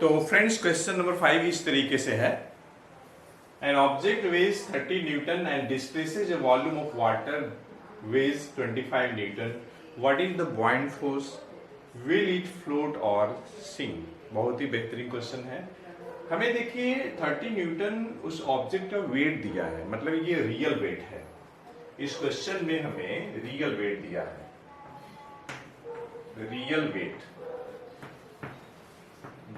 तो friends question number 5 इस तरीके से है। An object weighs 30 newton and displaces a volume of water weighs 25 newton, what is the buoyant force, will it float और sink. बहुत ही बेहतरीन क्वेश्चन है। हमें देखिए 30 न्यूटन उस ऑब्जेक्ट का वेट दिया है, मतलब ये रियल वेट है। इस क्वेश्चन में हमें रियल वेट दिया है, रियल वेट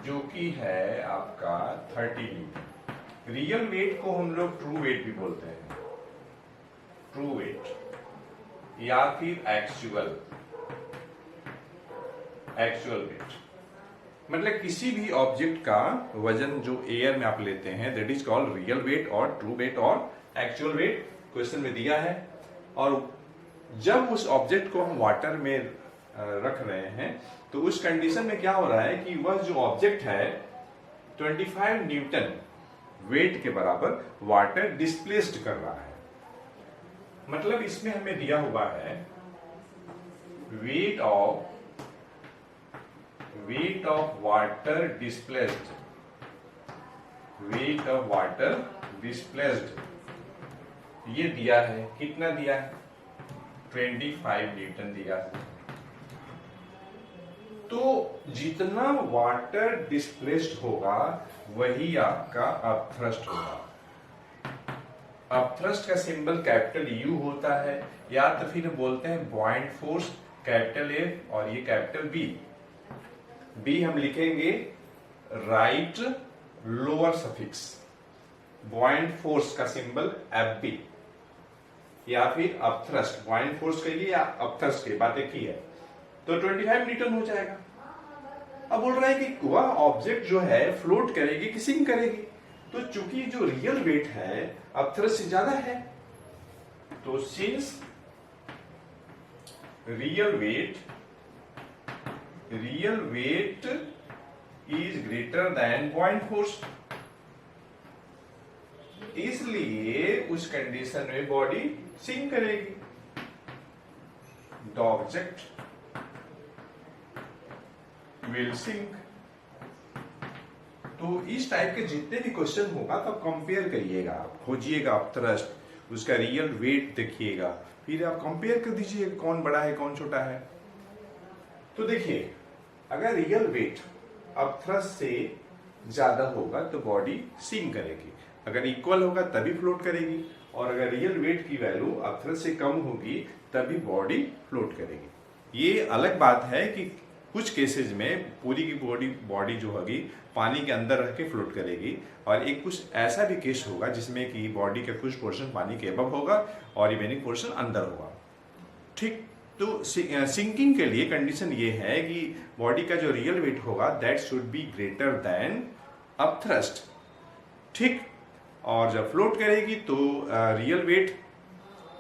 जो कि है आपका 30 न्यूटन। रियल वेट को हम लोग ट्रू वेट भी बोलते हैं, ट्रू वेट या फिर एक्चुअल वेट। मतलब किसी भी ऑब्जेक्ट का वजन जो एयर में आप लेते हैं that is called real weight और ट्रू वेट और एक्चुअल वेट, क्वेश्चन में दिया है। और जब उस ऑब्जेक्ट को हम वाटर में रख रहे हैं तो उस कंडीशन में क्या हो रहा है कि वह जो ऑब्जेक्ट है 25 न्यूटन वेट के बराबर वाटर डिस्प्लेस्ड कर रहा है। मतलब इसमें हमें दिया हुआ है weight of water displaced, weight of water displaced ये दिया है। कितना दिया है? 25 न्यूटन दिया है। तो जितना वाटर डिस्प्लेस्ड होगा वही आपका अपथ्रस्ट होगा। अपथ्रस्ट का सिंबल कैपिटल यू होता है, या तो फिर बोलते हैं बॉइंट फोर्स कैपिटल ए और ये कैपिटल बी। बी हम लिखेंगे राइट लोअर सफिक्स, बॉइंट फोर्स का सिंबल एफ बी, या फिर अपथ्रस्ट। बॉइंट फोर्स के लिए या अपथ्रस्ट के बात एक ही है। तो 25 न्यूटन हो जाएगा। अब बोल रहा है कि वह ऑब्जेक्ट जो है फ्लोट करेगी कि सिंक करेगी। तो चूंकि जो रियल वेट है अपथ्रस्ट से ज्यादा है, तो since real weight is greater than buoyant force, इसलिए उस कंडीशन में बॉडी सिंक करेगी। The object will sink. तो इस टाइप के जितने भी क्वेश्चन होगा तो कंपेयर करिएगा, आप खोजिएगा अपथ्रस्ट, उसका रियल वेट देखिएगा, फिर आप कंपेयर कर दीजिएगा कौन बड़ा है कौन छोटा है। तो देखिए अगर रियल वेट अपथ्रस्ट से ज्यादा होगा तो बॉडी सिंक करेगी, अगर इक्वल होगा तभी फ्लोट करेगी, और अगर रियल वेट की वैल्यू अपथ्रस्ट से कम होगी तभी बॉडी फ्लोट करेगी। ये अलग बात है कि कुछ केसेस में पूरी की बॉडी जो होगी पानी के अंदर रह के फ्लोट करेगी, और एक कुछ ऐसा भी केस होगा जिसमें कि बॉडी का कुछ पोर्शन पानी के अबव होगा और रिमेनिंग पोर्शन अंदर होगा। ठीक, तो सिंकिंग के लिए कंडीशन ये है कि बॉडी का जो रियल वेट होगा that should be greater than upthrust. ठीक, और जब फ्लोट करेगी तो रियल वेट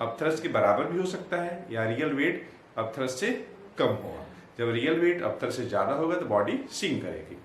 अपथ्रस्ट के बराबर भी हो सकता है या रियल वेट अपथ्रस्ट से कम होगा। जब रियल वेट अपथ्रस्ट से ज्यादा होगा तो बॉडी सिंक करेगी।